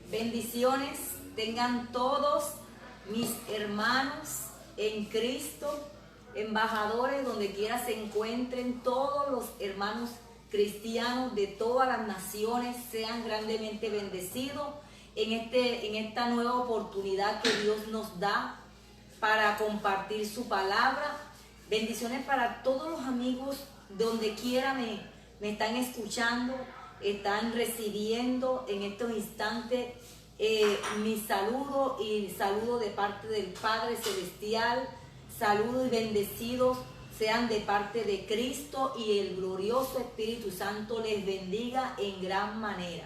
Bendiciones tengan todos mis hermanos en Cristo, embajadores donde quiera se encuentren, todos los hermanos cristianos de todas las naciones sean grandemente bendecidos en esta nueva oportunidad que Dios nos da para compartir su palabra. Bendiciones para todos los amigos donde quiera me están escuchando, están recibiendo en estos instantes mi saludo y saludo de parte del Padre Celestial. Saludos y bendecidos sean de parte de Cristo, y el glorioso Espíritu Santo les bendiga en gran manera.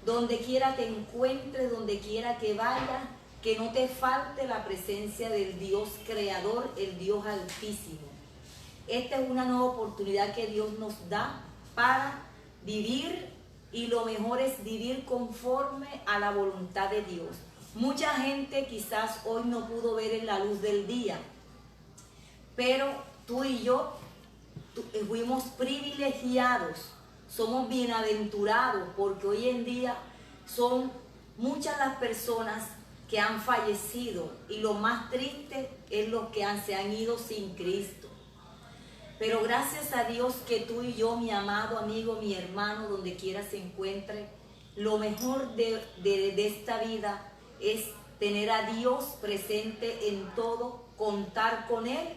Donde quiera te encuentres, donde quiera que vayas, que no te falte la presencia del Dios Creador, el Dios Altísimo. Esta es una nueva oportunidad que Dios nos da para vivir, y lo mejor es vivir conforme a la voluntad de Dios. Mucha gente quizás hoy no pudo ver en la luz del día, pero tú y yo fuimos privilegiados, somos bienaventurados, porque hoy en día son muchas las personas que han fallecido, y lo más triste es los que se han ido sin Cristo. Pero gracias a Dios que tú y yo, mi amado amigo, mi hermano, donde quiera se encuentre, lo mejor de esta vida es tener a Dios presente en todo, contar con Él,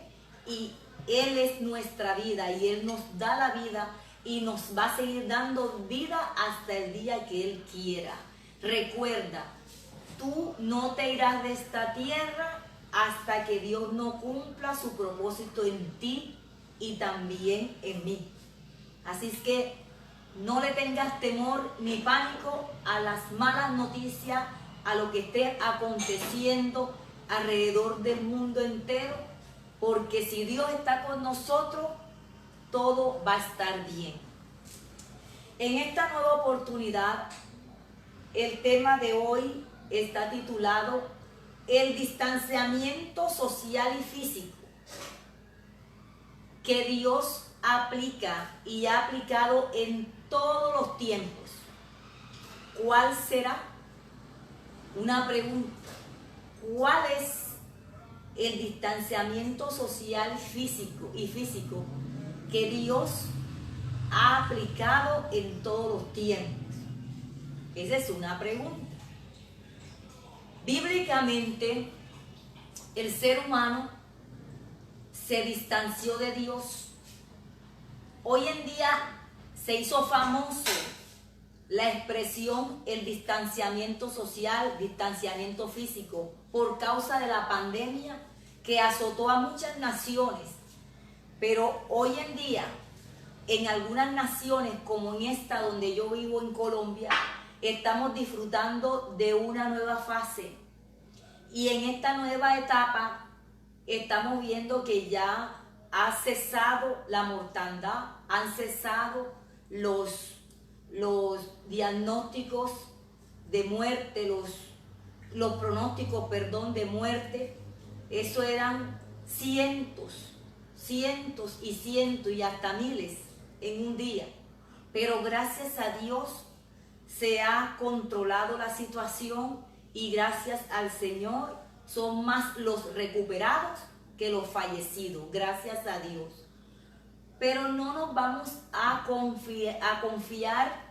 y Él es nuestra vida, y Él nos da la vida y nos va a seguir dando vida hasta el día que Él quiera. Recuerda, tú no te irás de esta tierra hasta que Dios no cumpla su propósito en ti y también en mí. Así es que no le tengas temor ni pánico a las malas noticias, a lo que esté aconteciendo alrededor del mundo entero, porque si Dios está con nosotros, todo va a estar bien. En esta nueva oportunidad, el tema de hoy está titulado El distanciamiento social y físico que Dios aplica y ha aplicado en todos los tiempos. ¿Cuál será? Una pregunta. ¿Cuál es el distanciamiento social y físico que Dios ha aplicado en todos los tiempos? Esa es una pregunta. Bíblicamente, el ser humano se distanció de Dios. Hoy en día se hizo famoso la expresión el distanciamiento social, distanciamiento físico, por causa de la pandemia que azotó a muchas naciones. Pero hoy en día, en algunas naciones como en esta donde yo vivo, en Colombia, estamos disfrutando de una nueva fase. Y en esta nueva etapa estamos viendo que ya ha cesado la mortandad, han cesado los diagnósticos de muerte, los pronósticos, de muerte. Eso eran cientos y cientos y hasta miles en un día. Pero gracias a Dios se ha controlado la situación, y gracias al Señor son más los recuperados que los fallecidos, gracias a Dios. Pero no nos vamos a confiar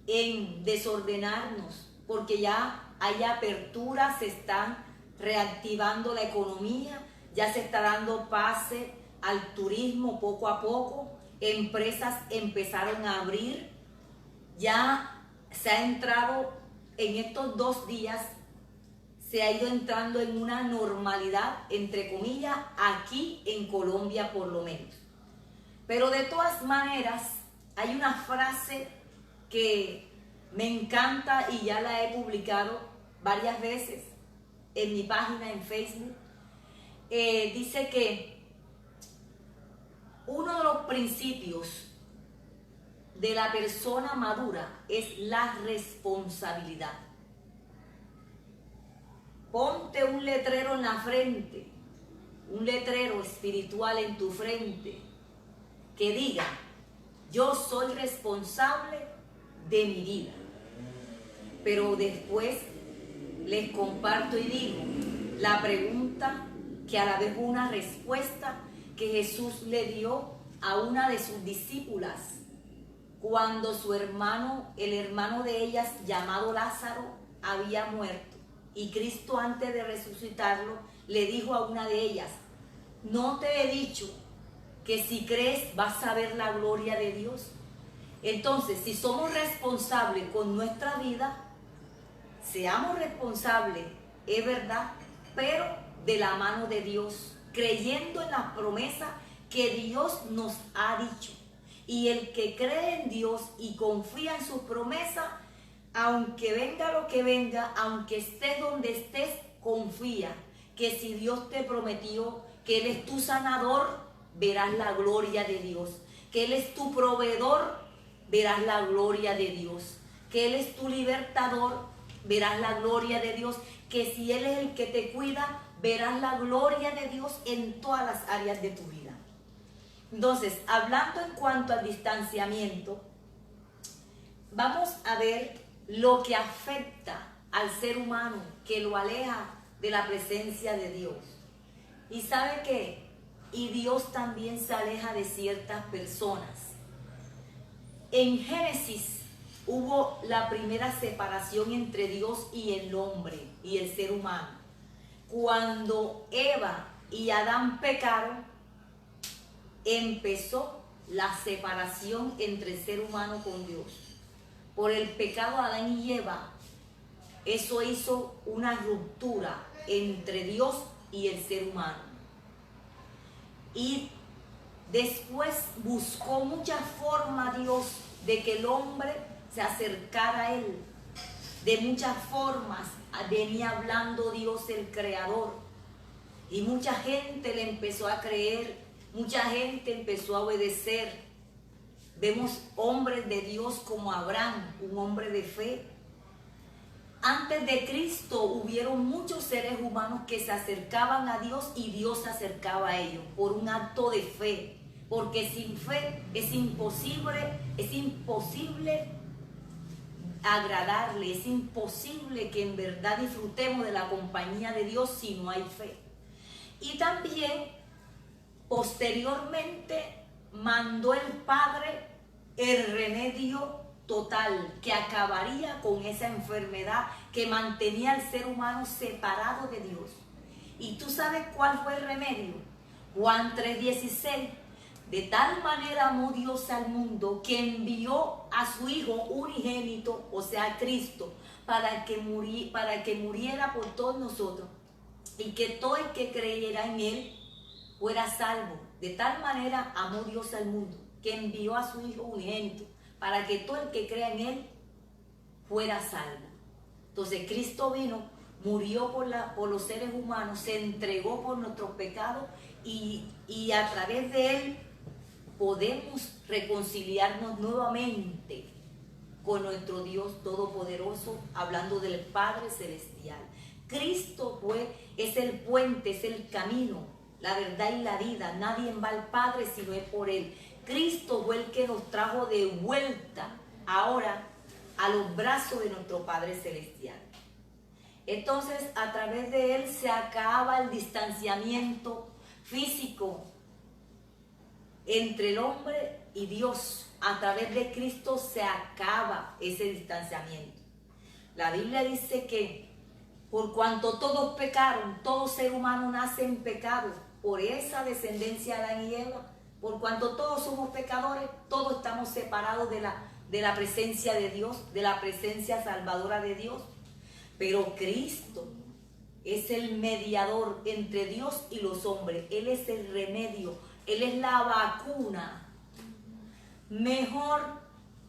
en desordenarnos, porque ya hay apertura, se están reactivando la economía, ya se está dando pase al turismo poco a poco, empresas empezaron a abrir, ya se ha entrado en estos 2 días, se ha ido entrando en una normalidad, entre comillas, aquí en Colombia por lo menos. Pero de todas maneras, hay una frase que me encanta y ya la he publicado varias veces en mi página en Facebook. Dice que uno de los principios de la persona madura es la responsabilidad. Ponte un letrero en la frente, un letrero espiritual en tu frente, que diga: yo soy responsable de mi vida. Pero después les comparto y digo la pregunta que a la vez fue una respuesta que Jesús le dio a una de sus discípulas cuando su hermano, el hermano de ellas llamado Lázaro, había muerto. Y Cristo, antes de resucitarlo, le dijo a una de ellas: ¿no te he dicho que si crees vas a ver la gloria de Dios? Entonces, si somos responsables con nuestra vida, seamos responsables, es verdad, pero de la mano de Dios, creyendo en las promesas que Dios nos ha dicho. Y el que cree en Dios y confía en sus promesas, aunque venga lo que venga, aunque estés donde estés, confía que si Dios te prometió que Él es tu sanador, verás la gloria de Dios. Que Él es tu proveedor, verás la gloria de Dios. Que Él es tu libertador, verás la gloria de Dios. Que si Él es el que te cuida, verás la gloria de Dios en todas las áreas de tu vida. Entonces, hablando en cuanto al distanciamiento, vamos a ver lo que afecta al ser humano, que lo aleja de la presencia de Dios. ¿Y sabe qué? Y Dios también se aleja de ciertas personas. En Génesis hubo la primera separación entre Dios y el hombre y el ser humano. Cuando Eva y Adán pecaron, empezó la separación entre el ser humano con Dios. Por el pecado de Adán y Eva, eso hizo una ruptura entre Dios y el ser humano. Y después buscó muchas formas Dios de que el hombre se acercara a Él. De muchas formas venía hablando Dios el Creador. Y mucha gente le empezó a creer. Mucha gente empezó a obedecer. Vemos hombres de Dios como Abraham, un hombre de fe. Antes de Cristo hubieron muchos seres humanos que se acercaban a Dios y Dios se acercaba a ellos por un acto de fe. Porque sin fe es imposible agradarle, es imposible que en verdad disfrutemos de la compañía de Dios si no hay fe. Y también posteriormente mandó el Padre el remedio total que acabaría con esa enfermedad que mantenía al ser humano separado de Dios. ¿Y tú sabes cuál fue el remedio? Juan 3:16. De tal manera amó Dios al mundo que envió a su Hijo unigénito, o sea, Cristo, para que muriera por todos nosotros y que todo el que creyera en Él fuera salvo. De tal manera amó Dios al mundo que envió a su Hijo unigénito para que todo el que crea en Él fuera salvo. Entonces Cristo vino, murió por los seres humanos, se entregó por nuestros pecados y a través de Él podemos reconciliarnos nuevamente con nuestro Dios Todopoderoso, hablando del Padre Celestial. Cristo es el puente, es el camino, la verdad y la vida. Nadie va al Padre si no es por Él. Cristo fue el que nos trajo de vuelta ahora a los brazos de nuestro Padre Celestial. Entonces, a través de Él se acaba el distanciamiento físico entre el hombre y Dios. A través de Cristo se acaba ese distanciamiento. La Biblia dice que por cuanto todos pecaron, todo ser humano nace en pecado, por esa descendencia de Adán y Eva, por cuanto todos somos pecadores, todos estamos separados de la presencia de Dios, de la presencia salvadora de Dios. Pero Cristo es el mediador entre Dios y los hombres. Él es el remedio, Él es la vacuna. Mejor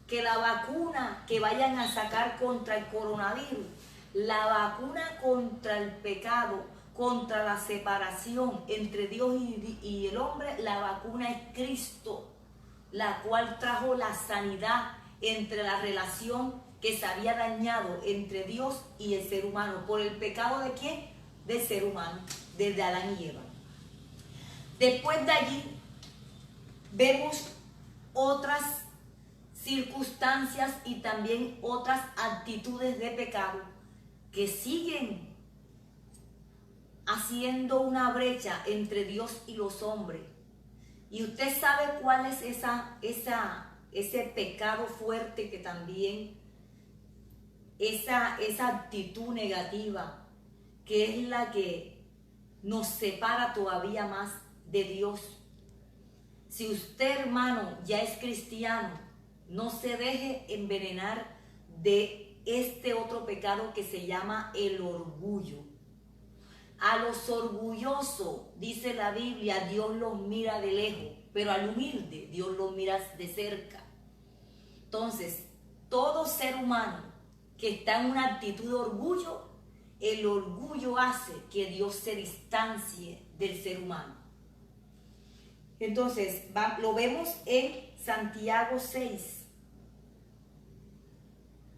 que la vacuna que vayan a sacar contra el coronavirus, la vacuna contra el pecado, contra la separación entre Dios y el hombre, la vacuna es Cristo, la cual trajo la sanidad entre la relación que se había dañado entre Dios y el ser humano. ¿Por el pecado de quién? Del ser humano, desde Adán y Eva. Después de allí vemos otras circunstancias y también otras actitudes de pecado que siguen haciendo una brecha entre Dios y los hombres. Y usted sabe cuál es ese pecado fuerte que también, esa actitud negativa, que es la que nos separa todavía más de Dios. Si usted, hermano, ya es cristiano, no se deje envenenar de este otro pecado que se llama el orgullo. A los orgullosos, dice la Biblia, Dios los mira de lejos, pero al humilde Dios los mira de cerca. Entonces, todo ser humano que está en una actitud de orgullo, el orgullo hace que Dios se distancie del ser humano. Entonces, lo vemos en Santiago 6.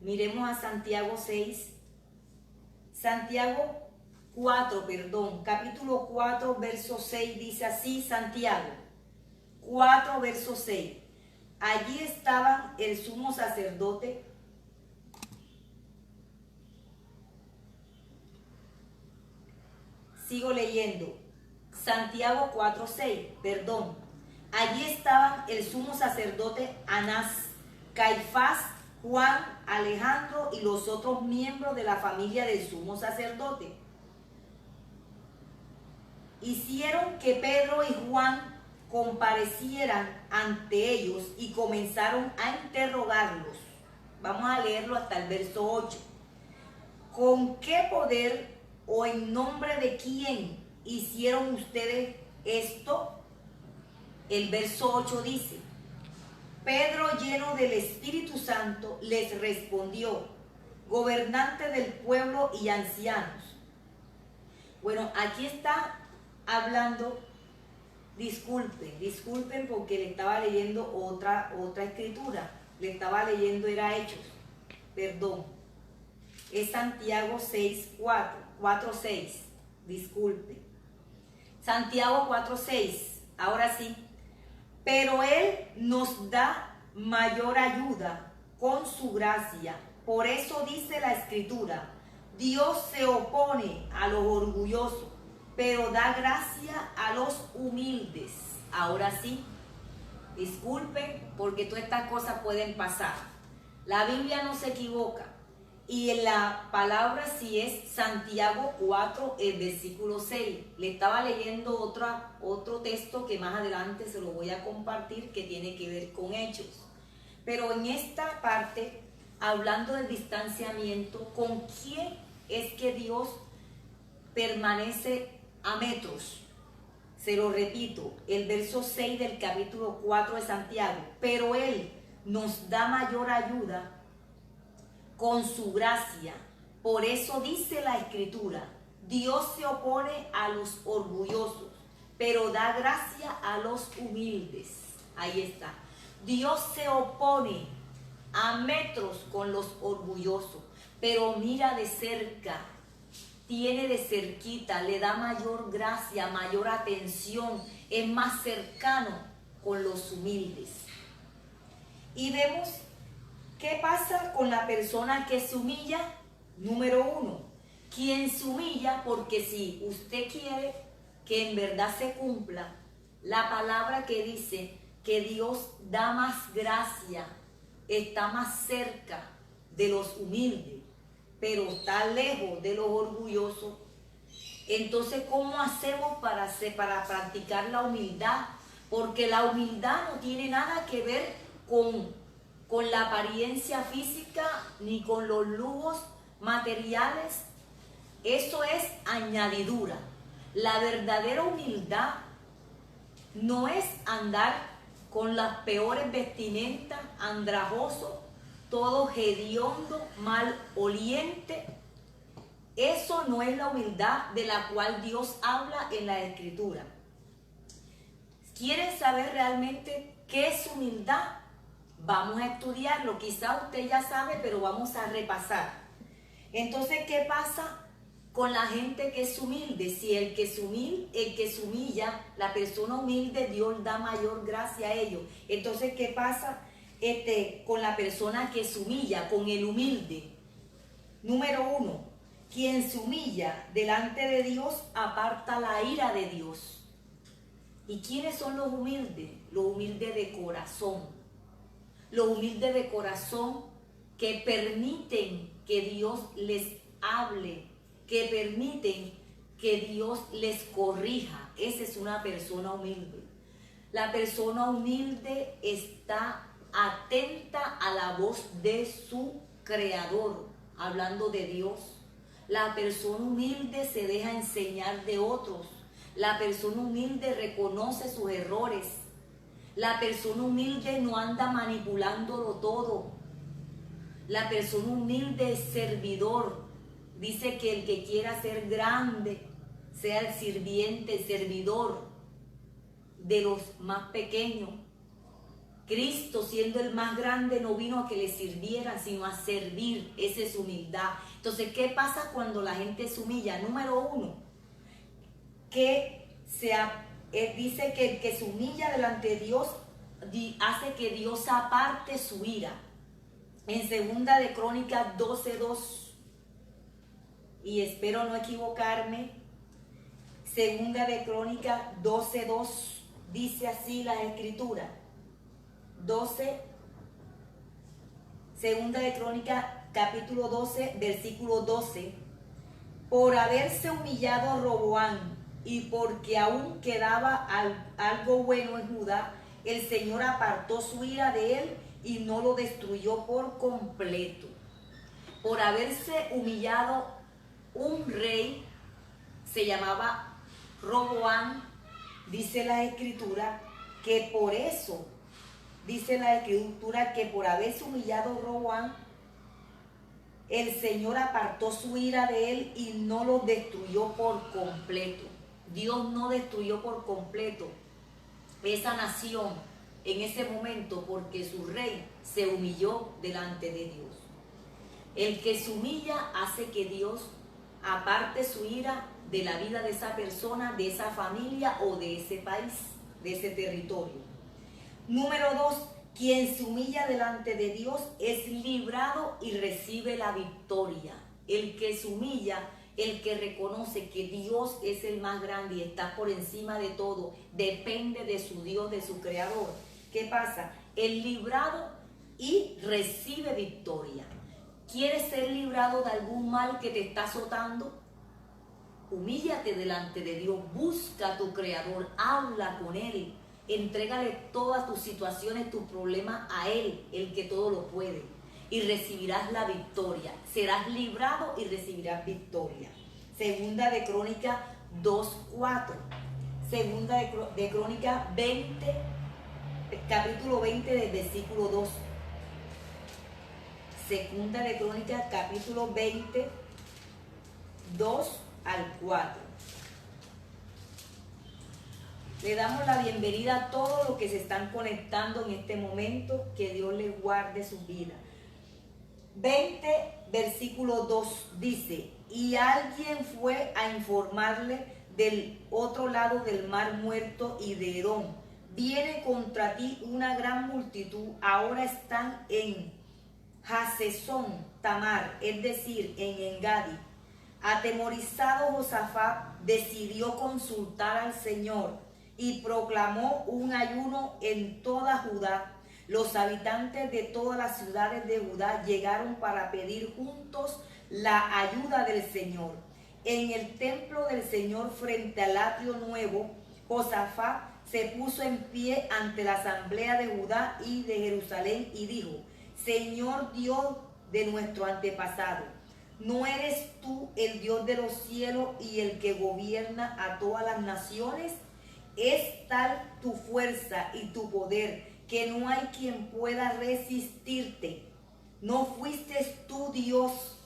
Miremos a Santiago 6. Santiago 4, capítulo 4, verso 6, dice así Santiago 4, verso 6. Allí estaban el sumo sacerdote sigo leyendo, Santiago 4, 6, allí estaban el sumo sacerdote Anás, Caifás, Juan, Alejandro y los otros miembros de la familia del sumo sacerdote. Hicieron que Pedro y Juan comparecieran ante ellos y comenzaron a interrogarlos. Vamos a leerlo hasta el verso 8. ¿Con qué poder o en nombre de quién hicieron ustedes esto? El verso 8 dice: Pedro, lleno del Espíritu Santo, les respondió: gobernantes del pueblo y ancianos. Bueno, aquí está hablando, disculpen porque le estaba leyendo otra escritura, le estaba leyendo era Hechos, es Santiago 4, 6, disculpe. Santiago 4, 6, ahora sí. Pero Él nos da mayor ayuda con su gracia. Por eso dice la Escritura: Dios se opone a los orgullosos, pero da gracia a los humildes. Ahora sí, disculpen porque todas estas cosas pueden pasar. La Biblia no se equivoca. Y en la palabra sí es Santiago 4, el versículo 6. Le estaba leyendo otro texto que más adelante se lo voy a compartir, que tiene que ver con Hechos. Pero en esta parte, hablando del distanciamiento, ¿con quién es que Dios permanece a metros? Se lo repito, el verso 6 del capítulo 4 de Santiago. Pero Él nos da mayor ayuda con su gracia. Por eso dice la Escritura: Dios se opone a los orgullosos, pero da gracia a los humildes. Ahí está. Dios se opone a metros con los orgullosos, pero mira de cerca, tiene de cerquita, le da mayor gracia, mayor atención, es más cercano con los humildes. Y vemos ¿qué pasa con la persona que se humilla? Número 1, quien se humilla, porque si usted quiere que en verdad se cumpla la palabra que dice que Dios da más gracia, está más cerca de los humildes, pero está lejos de los orgullosos. Entonces, ¿cómo hacemos para practicar la humildad? Porque la humildad no tiene nada que ver con la apariencia física ni con los lujos materiales. Eso es añadidura. La verdadera humildad no es andar con las peores vestimentas, andrajoso, todo hediondo, mal oliente. Eso no es la humildad de la cual Dios habla en la Escritura. ¿Quieren saber realmente qué es humildad? Vamos a estudiarlo. Quizá usted ya sabe, pero vamos a repasar. Entonces, ¿qué pasa con la gente que es humilde? Si el que se humilla, la persona humilde, Dios da mayor gracia a ellos. Entonces, ¿qué pasa? con la persona que se humilla, con el humilde. Número 1, quien se humilla delante de Dios aparta la ira de Dios. ¿Y quiénes son los humildes? Los humildes de corazón. Los humildes de corazón que permiten que Dios les hable, que permiten que Dios les corrija. Esa es una persona humilde. La persona humilde está atenta a la voz de su Creador, hablando de Dios. La persona humilde se deja enseñar de otros. La persona humilde reconoce sus errores. La persona humilde no anda manipulándolo todo. La persona humilde es servidor. Dice que el que quiera ser grande, sea el sirviente, el servidor de los más pequeños. Cristo, siendo el más grande, no vino a que le sirvieran, sino a servir. Esa es humildad. Entonces, ¿qué pasa cuando la gente se humilla? Número 1, dice que el que se humilla delante de Dios hace que Dios aparte su ira. En segunda de Crónicas 12:2, y espero no equivocarme, segunda de Crónicas 12:2, dice así la Escritura. Segunda de Crónicas, capítulo 12, versículo 12. Por haberse humillado Roboam y porque aún quedaba algo bueno en Judá, el Señor apartó su ira de él y no lo destruyó por completo. Por haberse humillado un rey, se llamaba Roboam, dice la Escritura, que por eso, dice la Escritura, que por haberse humillado Roboam, el Señor apartó su ira de él y no lo destruyó por completo. Dios no destruyó por completo esa nación en ese momento porque su rey se humilló delante de Dios. El que se humilla hace que Dios aparte su ira de la vida de esa persona, de esa familia o de ese país, de ese territorio. Número 2, quien se humilla delante de Dios es librado y recibe la victoria. El que se humilla, el que reconoce que Dios es el más grande y está por encima de todo, depende de su Dios, de su Creador. ¿Qué pasa? El librado y recibe victoria. ¿Quieres ser librado de algún mal que te está azotando? Humíllate delante de Dios, busca a tu Creador, habla con Él, entrégale todas tus situaciones, tus problemas a Él, el que todo lo puede, y recibirás la victoria. Serás librado y recibirás victoria. Segunda de Crónicas 2:4. Segunda de Crónicas 20, capítulo 20 del versículo 2. Segunda de Crónicas, capítulo 20, 2 al 4. Le damos la bienvenida a todos los que se están conectando en este momento. Que Dios les guarde su vida. 20, versículo 2 dice: y alguien fue a informarle del otro lado del mar muerto y de Edom: viene contra ti una gran multitud, ahora están en Hasezón Tamar, es decir, en Engadi. Atemorizado Josafat decidió consultar al Señor y proclamó un ayuno en toda Judá. Los habitantes de todas las ciudades de Judá llegaron para pedir juntos la ayuda del Señor. En el templo del Señor, frente al atrio nuevo, Josafat se puso en pie ante la asamblea de Judá y de Jerusalén y dijo: Señor Dios de nuestro antepasado, ¿no eres tú el Dios de los cielos y el que gobierna a todas las naciones? Es tal tu fuerza y tu poder que no hay quien pueda resistirte. ¿No fuiste tú Dios?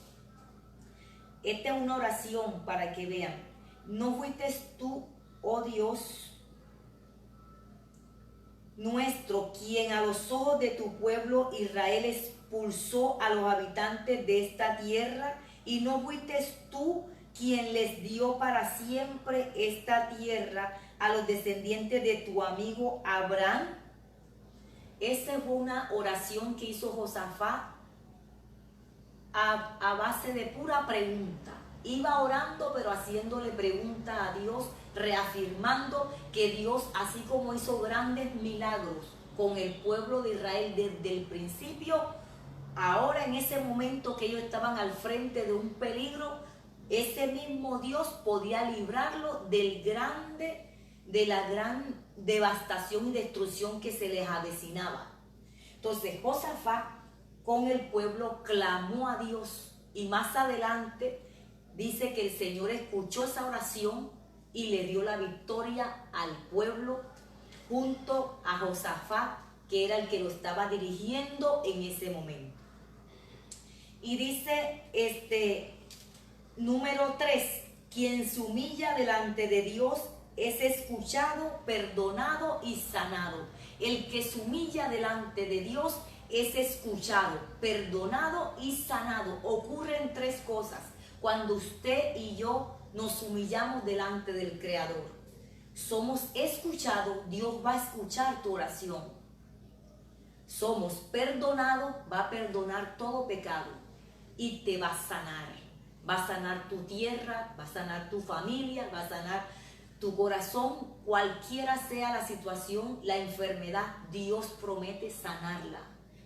Esta es una oración para que vean. ¿No fuiste tú, oh Dios nuestro, quien a los ojos de tu pueblo Israel expulsó a los habitantes de esta tierra? ¿Y no fuiste tú quien les dio para siempre esta tierra a los descendientes de tu amigo Abraham? Esa fue una oración que hizo Josafat a base de pura pregunta. Iba orando, pero haciéndole pregunta a Dios, reafirmando que Dios, así como hizo grandes milagros con el pueblo de Israel desde el principio, ahora en ese momento que ellos estaban al frente de un peligro, ese mismo Dios podía librarlo de la gran devastación y destrucción que se les avecinaba. Entonces Josafat con el pueblo clamó a Dios, y más adelante dice que el Señor escuchó esa oración y le dio la victoria al pueblo junto a Josafat, que era el que lo estaba dirigiendo en ese momento. Y dice número 3, quien se humilla delante de Dios es escuchado, perdonado y sanado. El que se humilla delante de Dios es escuchado, perdonado y sanado. Ocurren 3 cosas cuando usted y yo nos humillamos delante del Creador. Somos escuchados, Dios va a escuchar tu oración. Somos perdonados, va a perdonar todo pecado y te va a sanar. Va a sanar tu tierra, va a sanar tu familia, va a sanar tu corazón, cualquiera sea la situación, la enfermedad, Dios promete sanarla.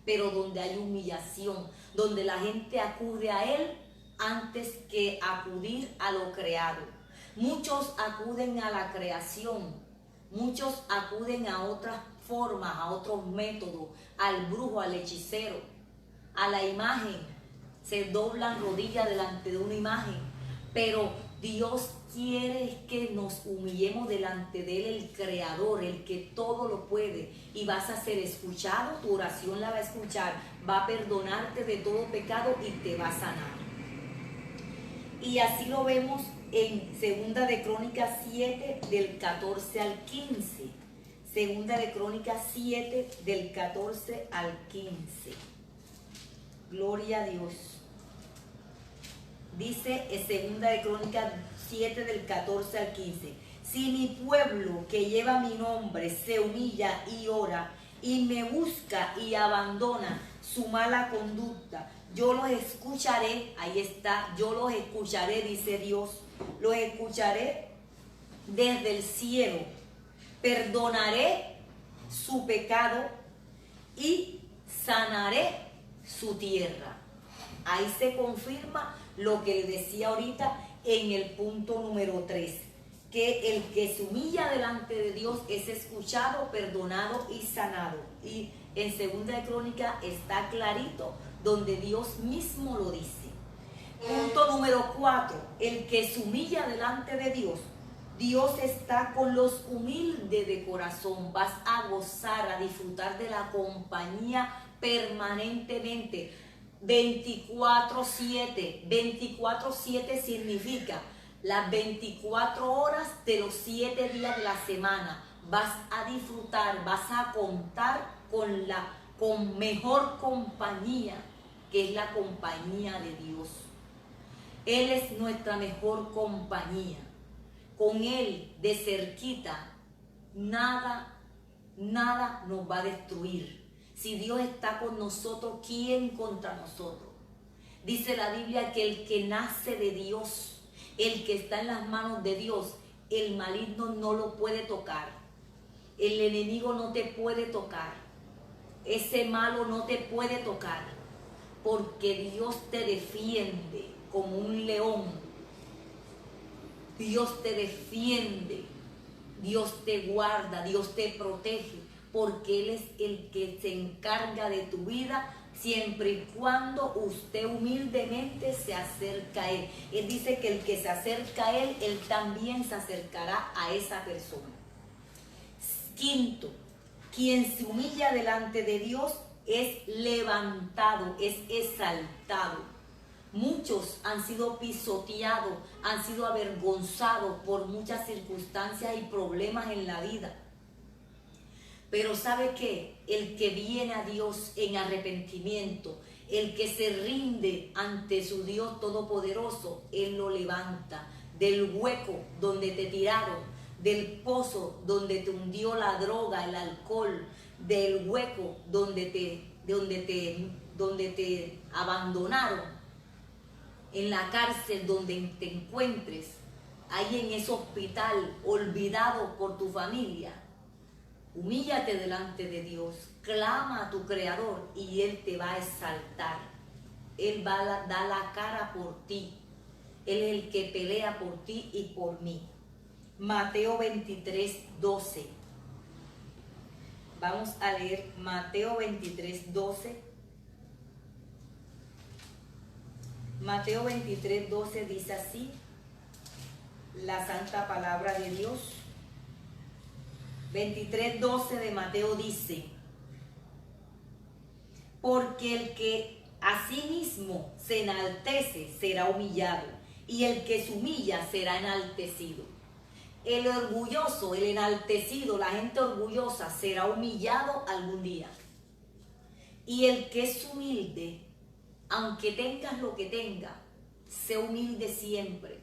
Pero donde hay humillación, donde la gente acude a Él antes que acudir a lo creado. Muchos acuden a la creación, muchos acuden a otras formas, a otros métodos, al brujo, al hechicero, a la imagen. Se doblan rodillas delante de una imagen, pero Dios quiere que nos humillemos delante de Él, el Creador, el que todo lo puede, y vas a ser escuchado, tu oración la va a escuchar, va a perdonarte de todo pecado y te va a sanar. Y así lo vemos en Segunda de Crónicas 7 del 14 al 15. Segunda de Crónicas 7 del 14 al 15. Gloria a Dios. Dice en Segunda de Crónicas 7 del 14 al 15. Si mi pueblo que lleva mi nombre se humilla y ora y me busca y abandona su mala conducta, yo los escucharé. Ahí está, yo los escucharé, dice Dios. Los escucharé desde el cielo. Perdonaré su pecado y sanaré su tierra. Ahí se confirma lo que le decía ahorita en el punto número 3, que el que se humilla delante de Dios es escuchado, perdonado y sanado. Y en Segunda de Crónicas está clarito donde Dios mismo lo dice. Punto número 4, el que se humilla delante de Dios, Dios está con los humildes de corazón. Vas a gozar, a disfrutar de la compañía permanentemente. 24/7. 24/7 significa las 24 horas de los 7 días de la semana. Vas a disfrutar, vas a contar con mejor compañía, que es la compañía de Dios. Él es nuestra mejor compañía. Con Él de cerquita, nada nos va a destruir. Si Dios está con nosotros, ¿quién contra nosotros? Dice la Biblia que el que nace de Dios, el que está en las manos de Dios, el maligno no lo puede tocar. El enemigo no te puede tocar. Ese malo no te puede tocar. Porque Dios te defiende como un león. Dios te defiende. Dios te guarda. Dios te protege. Porque Él es el que se encarga de tu vida siempre y cuando usted humildemente se acerca a Él. Él dice que el que se acerca a Él, Él también se acercará a esa persona. Quinto, quien se humilla delante de Dios es levantado, es exaltado. Muchos han sido pisoteados, han sido avergonzados por muchas circunstancias y problemas en la vida. Pero ¿sabe qué? El que viene a Dios en arrepentimiento, el que se rinde ante su Dios todopoderoso, Él lo levanta del hueco donde te tiraron, del pozo donde te hundió la droga, el alcohol, del hueco donde te abandonaron, en la cárcel donde te encuentres, ahí en ese hospital, olvidado por tu familia. Humíllate delante de Dios, clama a tu Creador y Él te va a exaltar. Él va a dar la cara por ti. Él es el que pelea por ti y por mí. Mateo 23:12. Vamos a leer Mateo 23:12. Mateo 23:12 dice así la santa palabra de Dios. 23:12 de Mateo dice: porque el que a sí mismo se enaltece será humillado, y el que se humilla será enaltecido. El orgulloso, el enaltecido, la gente orgullosa será humillado algún día. Y el que es humilde, aunque tengas lo que tenga, sé humilde siempre.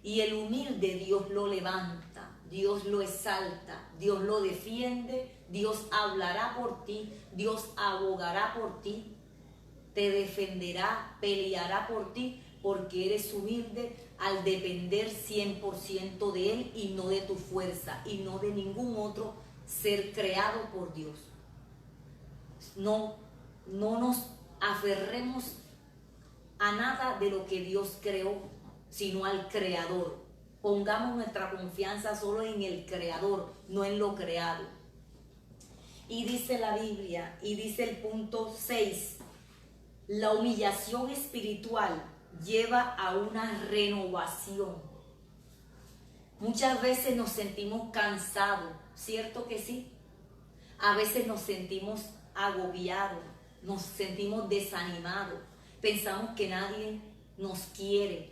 Y el humilde Dios lo levanta, Dios lo exalta, Dios lo defiende, Dios hablará por ti, Dios abogará por ti, te defenderá, peleará por ti, porque eres humilde al depender 100% de Él y no de tu fuerza y no de ningún otro ser creado por Dios. No nos aferremos a nada de lo que Dios creó, sino al Creador. Pongamos nuestra confianza solo en el Creador, no en lo creado. Y dice la Biblia, y dice el punto 6, la humillación espiritual lleva a una renovación. Muchas veces nos sentimos cansados, ¿cierto que sí? A veces nos sentimos agobiados, nos sentimos desanimados, pensamos que nadie nos quiere,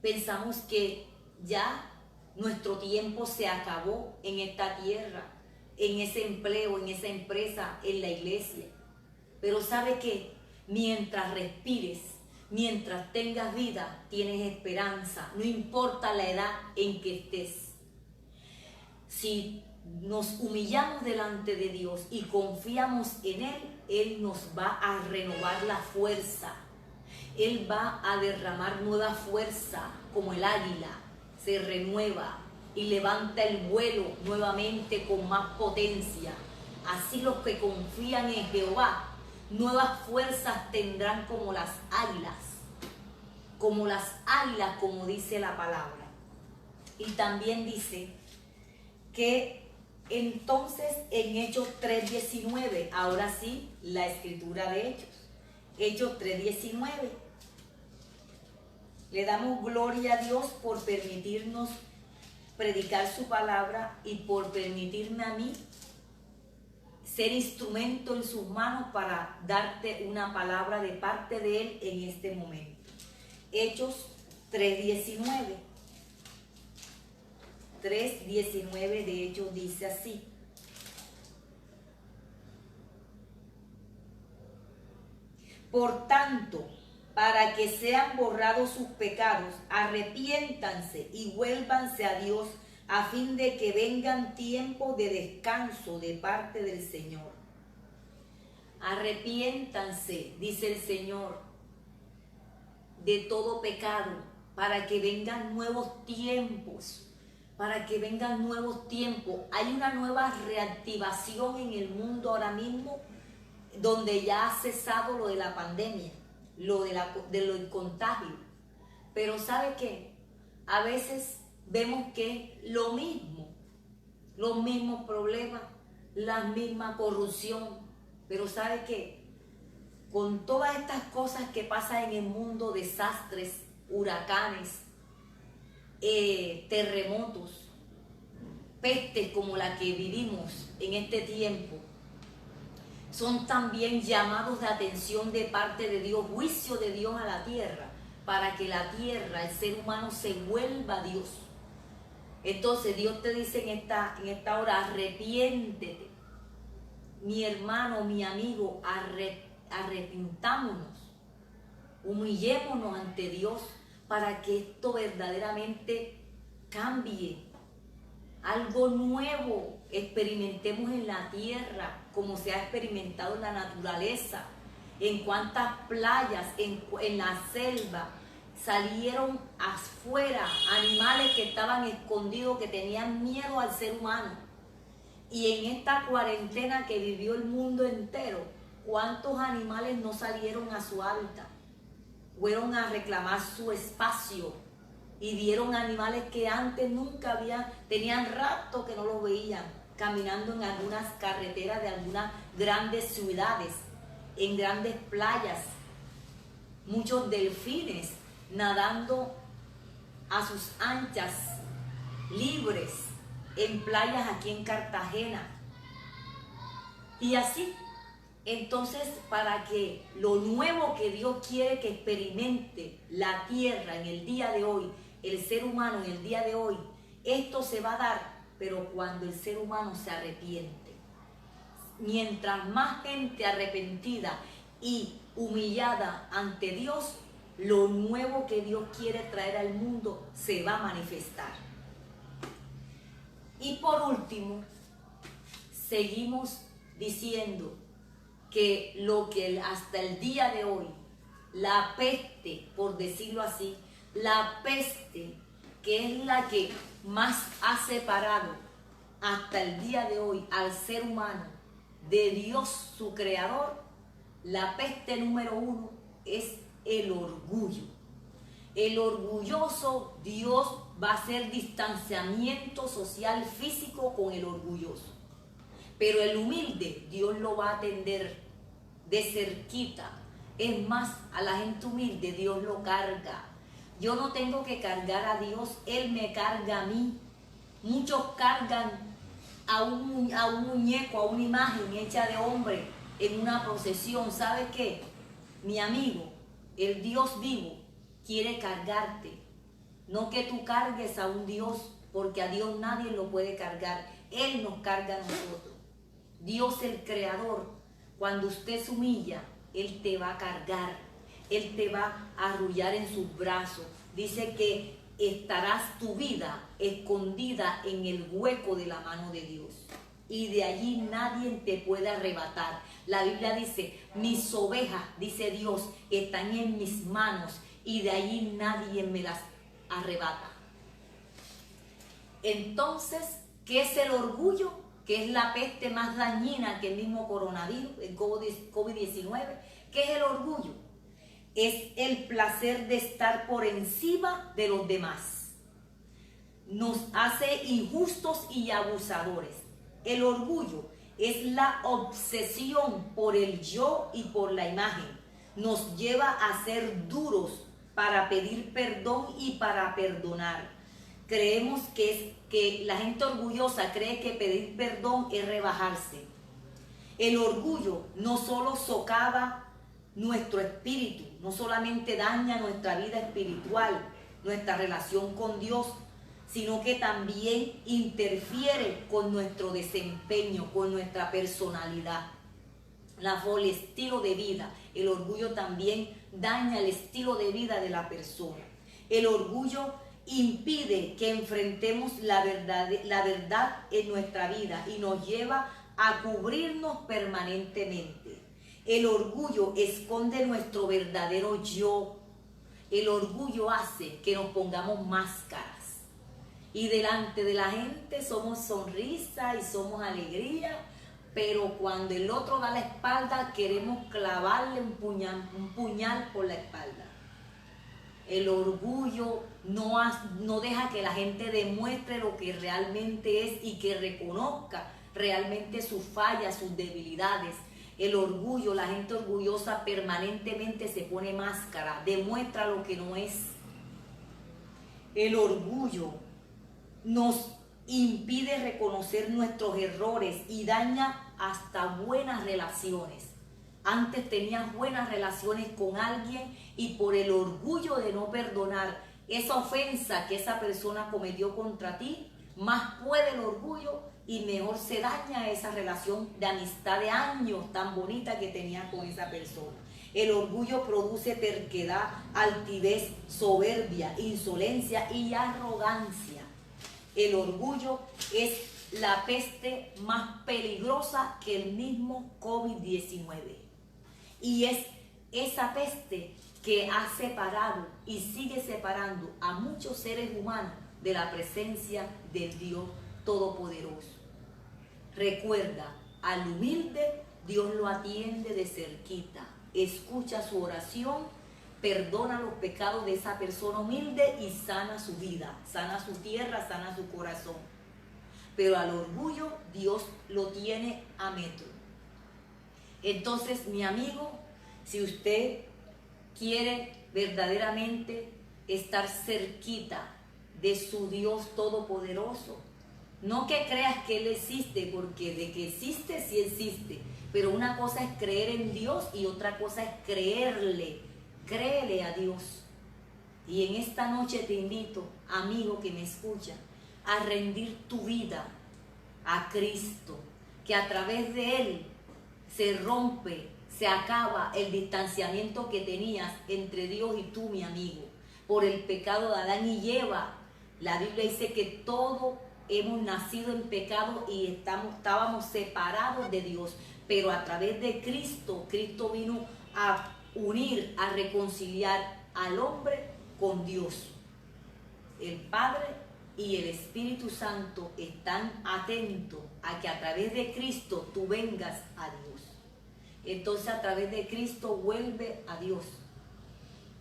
pensamos que ya nuestro tiempo se acabó en esta tierra, en ese empleo, en esa empresa, en la iglesia. Pero ¿sabe qué? Mientras respires, mientras tengas vida, tienes esperanza, no importa la edad en que estés. Si nos humillamos delante de Dios y confiamos en Él, Él nos va a renovar la fuerza. Él va a derramar nueva fuerza, como el águila se renueva y levanta el vuelo nuevamente con más potencia. Así los que confían en Jehová, nuevas fuerzas tendrán como las águilas, como dice la palabra. Y también dice que entonces en Hechos 3:19, ahora sí, la escritura de Hechos 3:19, le damos gloria a Dios por permitirnos predicar su palabra y por permitirme a mí ser instrumento en sus manos para darte una palabra de parte de Él en este momento. Hechos 3:19. 3:19 de Hechos dice así: por tanto, para que sean borrados sus pecados, arrepiéntanse y vuélvanse a Dios, a fin de que vengan tiempos de descanso de parte del Señor. Arrepiéntanse, dice el Señor, de todo pecado, para que vengan nuevos tiempos. Para que vengan nuevos tiempos. Hay una nueva reactivación en el mundo ahora mismo, donde ya ha cesado lo de la pandemia, lo del contagio. Pero ¿sabe qué? A veces vemos que los mismos problemas, la misma corrupción. Pero ¿sabe qué? Con todas estas cosas que pasan en el mundo, desastres, huracanes, terremotos, pestes como la que vivimos en este tiempo, son también llamados de atención de parte de Dios, juicio de Dios a la tierra, para que la tierra, el ser humano, se vuelva a Dios. Entonces Dios te dice en esta hora: arrepiéntete, mi hermano, mi amigo, arrepintámonos, humillémonos ante Dios para que esto verdaderamente cambie. algo nuevo experimentemos en la tierra, como se ha experimentado en la naturaleza. En cuántas playas, en la selva, salieron afuera animales que estaban escondidos, que tenían miedo al ser humano. Y en esta cuarentena que vivió el mundo entero, ¿cuántos animales no salieron a su hábitat? Fueron a reclamar su espacio y vieron animales que antes nunca habían, tenían rato que no los veían, caminando en algunas carreteras de algunas grandes ciudades, en grandes playas. Muchos delfines nadando a sus anchas, libres, en playas aquí en Cartagena. Y así, entonces, para que lo nuevo que Dios quiere que experimente la tierra en el día de hoy, el ser humano en el día de hoy, esto se va a dar, pero cuando el ser humano se arrepiente. Mientras más gente arrepentida y humillada ante Dios, lo nuevo que Dios quiere traer al mundo se va a manifestar. Y por último, seguimos diciendo que lo que hasta el día de hoy, la peste, por decirlo así, la peste que es la que más ha separado hasta el día de hoy al ser humano de Dios su creador, la peste número 1 es el orgullo. El orgulloso, Dios va a hacer distanciamiento social físico con el orgulloso. Pero el humilde, Dios lo va a atender de cerquita. Es más, a la gente humilde Dios lo carga. Yo no tengo que cargar a Dios, Él me carga a mí. Muchos cargan a un muñeco, a una imagen hecha de hombre en una procesión. ¿Sabe qué? Mi amigo, el Dios vivo quiere cargarte. No que tú cargues a un Dios, porque a Dios nadie lo puede cargar. Él nos carga a nosotros. Dios el creador, cuando usted se humilla, Él te va a cargar, Él te va a arrullar en sus brazos. Dice que estarás tu vida escondida en el hueco de la mano de Dios, y de allí nadie te puede arrebatar. La Biblia dice, mis ovejas, dice Dios, están en mis manos, y de allí nadie me las arrebata. Entonces, ¿qué es el orgullo? Que es la peste más dañina que el mismo coronavirus, el COVID-19. ¿Qué es el orgullo? Es el placer de estar por encima de los demás. Nos hace injustos y abusadores. El orgullo es la obsesión por el yo y por la imagen. Nos lleva a ser duros para pedir perdón y para perdonar. Creemos que la gente orgullosa cree que pedir perdón es rebajarse. El orgullo no solo socava nuestro espíritu, no solamente daña nuestra vida espiritual, nuestra relación con Dios, sino que también interfiere con nuestro desempeño, con nuestra personalidad, el estilo de vida. El orgullo también daña el estilo de vida de la persona. El orgullo impide que enfrentemos la verdad en nuestra vida y nos lleva a cubrirnos permanentemente. El orgullo esconde nuestro verdadero yo. El orgullo hace que nos pongamos máscaras. Y delante de la gente somos sonrisa y somos alegría, pero cuando el otro da la espalda queremos clavarle un puñal por la espalda. El orgullo no deja que la gente demuestre lo que realmente es y que reconozca realmente sus fallas, sus debilidades. El orgullo, la gente orgullosa permanentemente se pone máscara, demuestra lo que no es. El orgullo nos impide reconocer nuestros errores y daña hasta buenas relaciones. Antes tenías buenas relaciones con alguien y por el orgullo de no perdonar esa ofensa que esa persona cometió contra ti, más puede el orgullo y mejor se daña esa relación de amistad de años tan bonita que tenías con esa persona. El orgullo produce terquedad, altivez, soberbia, insolencia y arrogancia. El orgullo es la peste más peligrosa que el mismo COVID-19. Y es esa peste que ha separado y sigue separando a muchos seres humanos de la presencia del Dios Todopoderoso. Recuerda, al humilde Dios lo atiende de cerquita, escucha su oración, perdona los pecados de esa persona humilde y sana su vida, sana su tierra, sana su corazón. Pero al orgullo Dios lo tiene a metro. Entonces, mi amigo, si usted quiere verdaderamente estar cerquita de su Dios Todopoderoso, no que creas que Él existe, porque de que existe, sí existe, pero una cosa es creer en Dios y otra cosa es creerle, créele a Dios. Y en esta noche te invito, amigo que me escucha, a rendir tu vida a Cristo, que a través de Él se rompe, se acaba el distanciamiento que tenías entre Dios y tú, mi amigo, por el pecado de Adán y Eva. La Biblia dice que todos hemos nacido en pecado y estábamos separados de Dios, pero a través de Cristo, Cristo vino a unir, a reconciliar al hombre con Dios. El Padre y el Espíritu Santo están atentos a que a través de Cristo tú vengas a Dios. Entonces, a través de Cristo vuelve a Dios.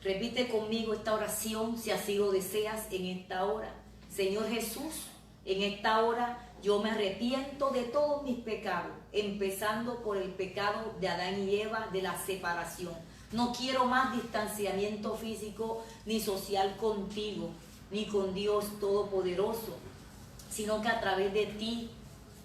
Repite conmigo esta oración si así lo deseas en esta hora. Señor Jesús, en esta hora yo me arrepiento de todos mis pecados, empezando por el pecado de Adán y Eva, de la separación. No quiero más distanciamiento físico ni social contigo, ni con Dios Todopoderoso, sino que a través de ti,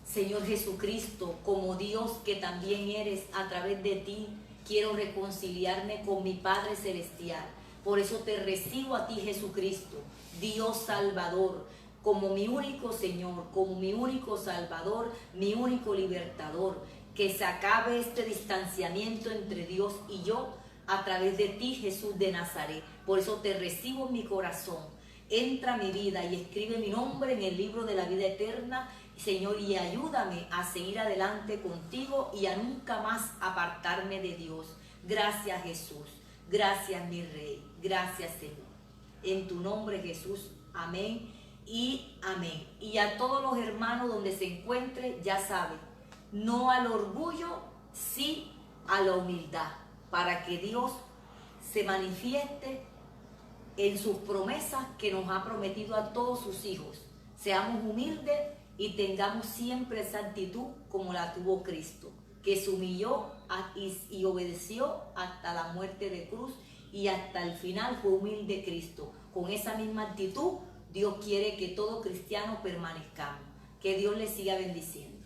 Señor Jesucristo, como Dios que también eres, a través de ti quiero reconciliarme con mi Padre Celestial. Por eso te recibo a ti, Jesucristo, Dios Salvador, como mi único Señor, como mi único Salvador, mi único libertador. Que se acabe este distanciamiento entre Dios y yo a través de ti, Jesús de Nazaret. Por eso te recibo en mi corazón. Entra a mi vida y escribe mi nombre en el libro de la vida eterna, Señor, y ayúdame a seguir adelante contigo y a nunca más apartarme de Dios. Gracias, Jesús. Gracias, mi Rey. Gracias, Señor. En tu nombre, Jesús. Amén y amén. Y a todos los hermanos donde se encuentre, ya saben, no al orgullo, sí a la humildad, para que Dios se manifieste en sus promesas que nos ha prometido a todos sus hijos. Seamos humildes y tengamos siempre esa actitud como la tuvo Cristo, que se humilló y obedeció hasta la muerte de cruz, y hasta el final fue humilde Cristo. Con esa misma actitud, Dios quiere que todo cristiano permanezcamos. Que Dios les siga bendiciendo.